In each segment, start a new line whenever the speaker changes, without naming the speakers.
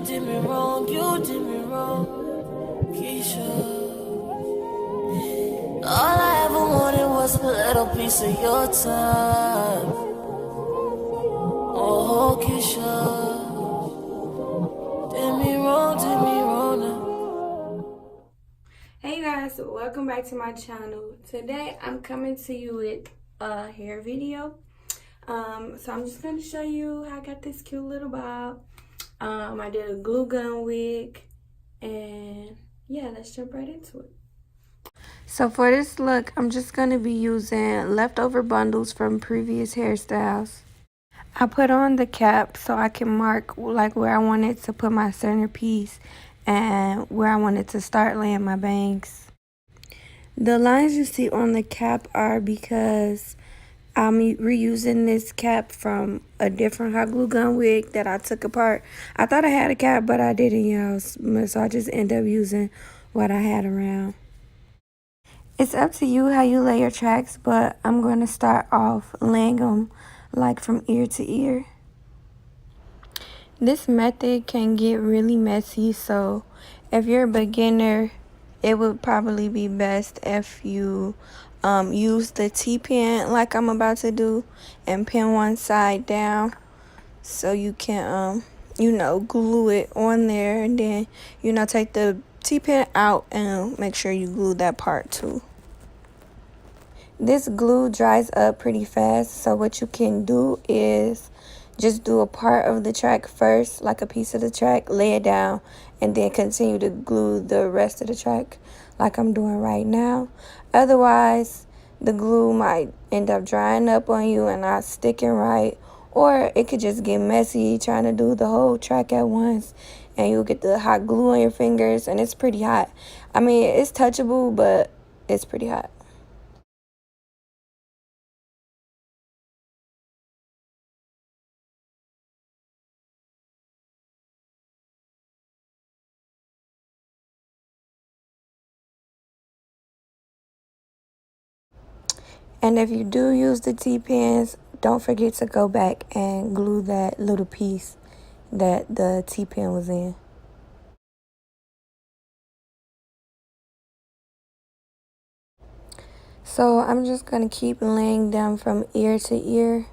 did me wrong, you did me wrong, Keisha. All I ever wanted was a little piece of your time. Oh, Keisha, did me wrong now.
Hey guys, welcome back to my channel. Today I'm coming to you with a hair video. So I'm just gonna show you how I got this cute little bob. I did a glue gun wig, and yeah, let's jump right into it. So for this look, I'm just gonna be using leftover bundles from previous hairstyles. I put on the cap so I can mark like where I wanted to put my centerpiece and where I wanted to start laying my bangs. The lines you see on the cap are because I'm reusing this cap from a different hot glue gun wig that I took apart. I thought I had a cap, but I didn't, y'all. So I just end up using what I had around. It's up to you how you lay your tracks, but I'm going to start off laying them like from ear to ear. This method can get really messy, so if you're a beginner, it would probably be best if you use the T-pin like I'm about to do and pin one side down so you can, glue it on there, and then, take the T-pin out and make sure you glue that part too. This glue dries up pretty fast, so what you can do is just do a part of the track first, like a piece of the track, lay it down, and then continue to glue the rest of the track like I'm doing right now. Otherwise, the glue might end up drying up on you and not sticking right, or it could just get messy trying to do the whole track at once, and you'll get the hot glue on your fingers, and it's pretty hot. I mean, it's touchable, but it's pretty hot. And if you do use the T-pins, don't forget to go back and glue that little piece that the T-pin was in. So I'm just going to keep laying them from ear to ear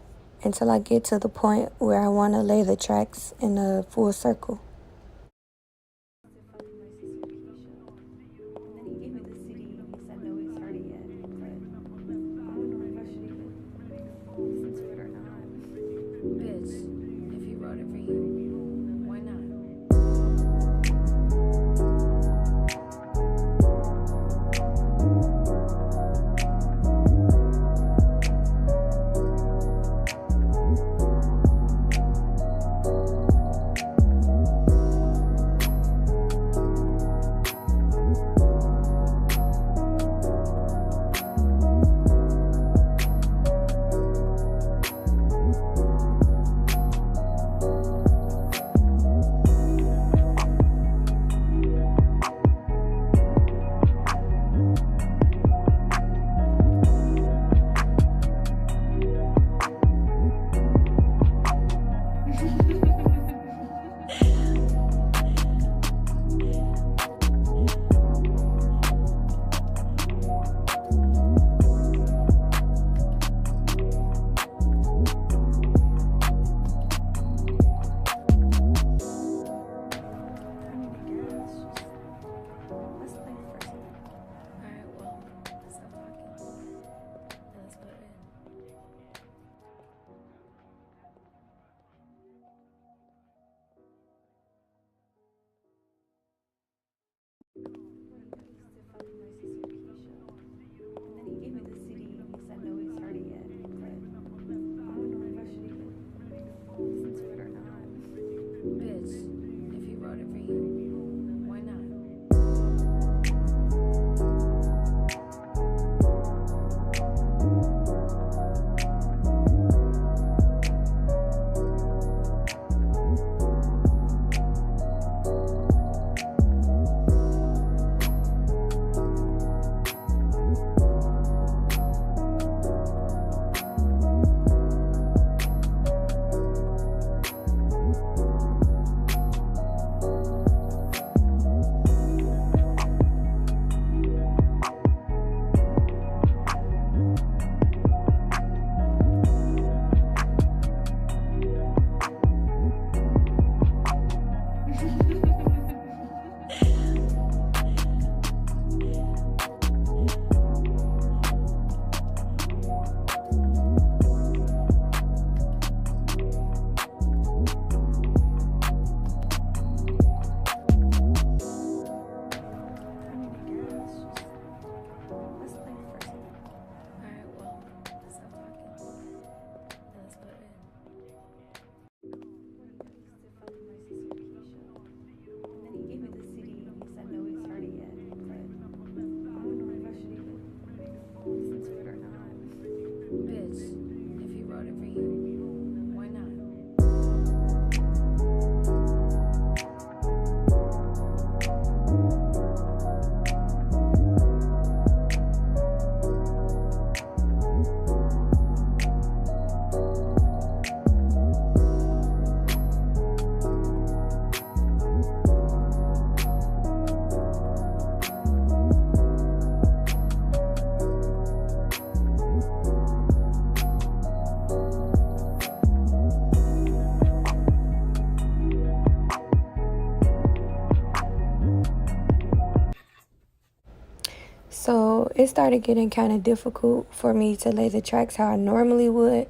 until I get to the point where I want to lay the tracks in a full circle. So it started getting kind of difficult for me to lay the tracks how I normally would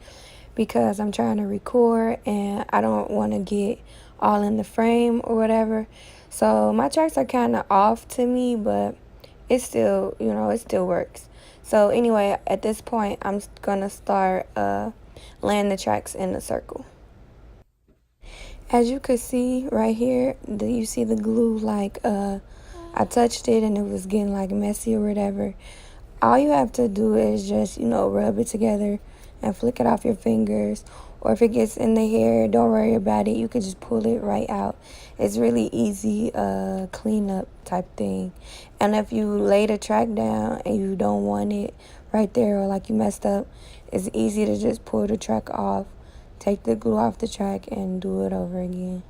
because I'm trying to record and I don't want to get all in the frame or whatever. So my tracks are kind of off to me, but it still, it still works. So anyway, at this point, I'm going to start laying the tracks in a circle. As you could see right here, you see the glue like I touched it and it was getting like messy or whatever. All you have to do is just, rub it together and flick it off your fingers. Or if it gets in the hair, don't worry about it. You can just pull it right out. It's really easy cleanup type thing. And if you lay the track down and you don't want it right there or like you messed up, it's easy to just pull the track off, take the glue off the track and do it over again.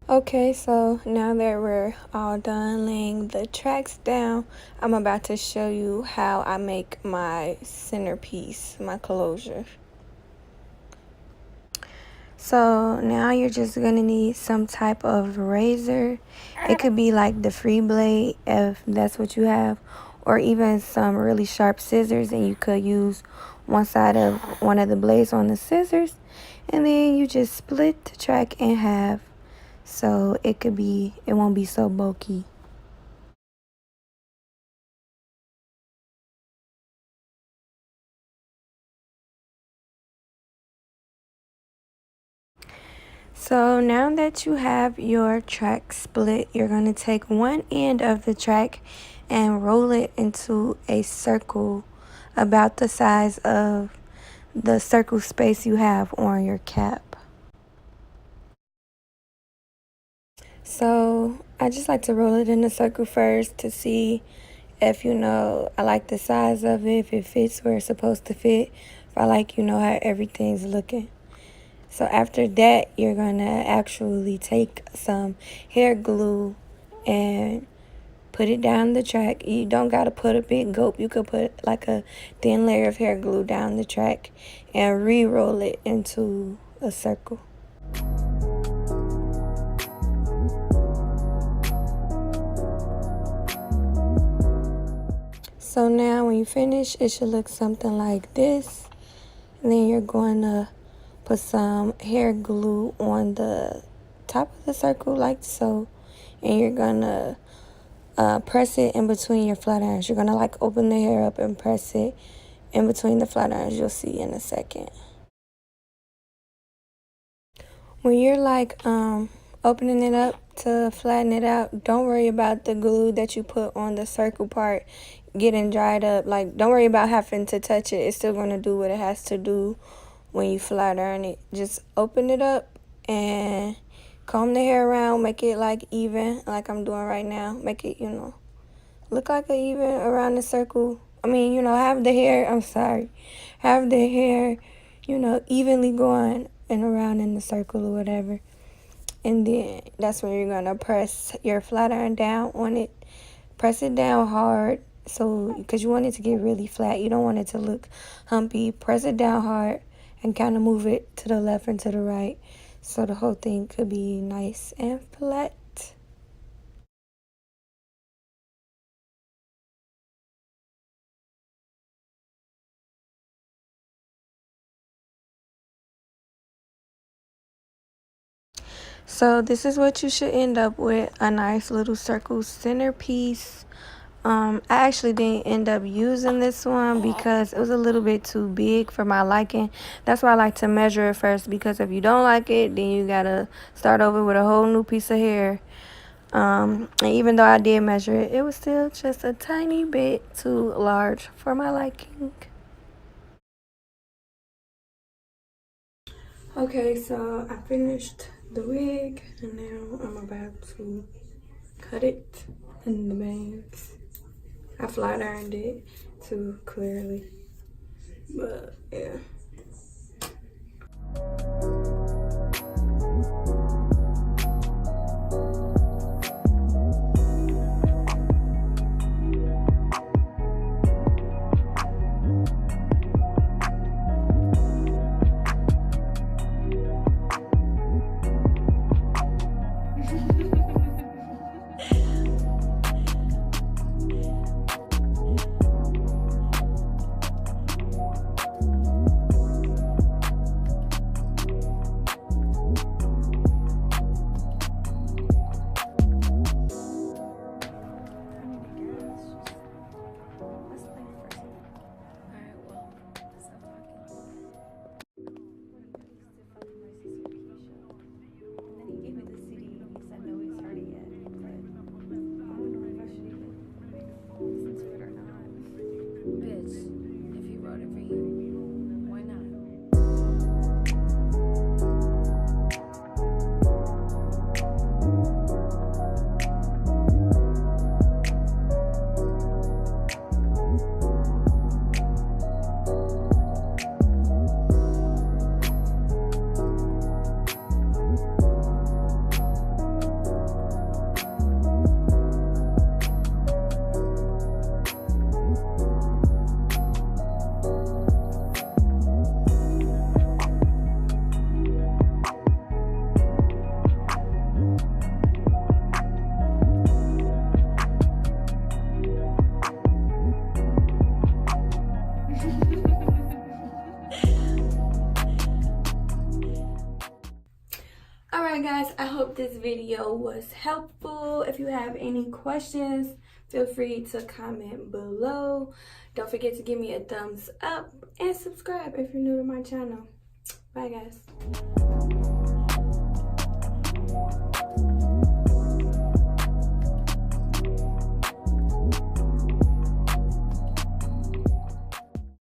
Okay, so now that we're all done laying the tracks down, I'm about to show you how I make my centerpiece, my closure. So now you're just going to need some type of razor. It could be like the free blade if that's what you have, or even some really sharp scissors, and you could use one side of one of the blades on the scissors, and then you just split the track in half. So it won't be so bulky. So now that you have your track split, you're going to take one end of the track and roll it into a circle about the size of the circle space you have on your cap. So I just like to roll it in a circle first to see if, I like the size of it, if it fits where it's supposed to fit, if I like, how everything's looking. So after that, you're going to actually take some hair glue and put it down the track. You don't got to put a big gulp. You could put like a thin layer of hair glue down the track and re-roll it into a circle. So now when you finish, it should look something like this. And then you're going to put some hair glue on the top of the circle like so. And you're going to press it in between your flat irons. You're going to like open the hair up and press it in between the flat irons. You'll see in a second. When you're like opening it up to flatten it out, don't worry about the glue that you put on the circle part getting dried up. Like, don't worry about having to touch it. It's still going to do what it has to do when you flat iron it. Just open it up and comb the hair around, make it like even, like I'm doing right now. Make it, look like an even around the circle. I mean, have the hair, have the hair, evenly going and around in the circle or whatever. And then that's when you're going to press your flat iron down on it. Press it down hard, so because you want it to get really flat. You don't want it to look humpy. Press it down hard and kind of move it to the left and to the right so the whole thing could be nice and flat. So this is what you should end up with, a nice little circle centerpiece. I actually didn't end up using this one because it was a little bit too big for my liking. That's why I like to measure it first, because if you don't like it, then you gotta start over with a whole new piece of hair. And even though I did measure it, it was still just a tiny bit too large for my liking. Okay, so I finished the wig and now I'm about to cut it in the bangs. I flat ironed it too, clearly, but yeah. Alright guys, I hope this video was helpful. If you have any questions, feel free to comment below. Don't forget to give me a thumbs up and subscribe if you're new to my channel. Bye guys.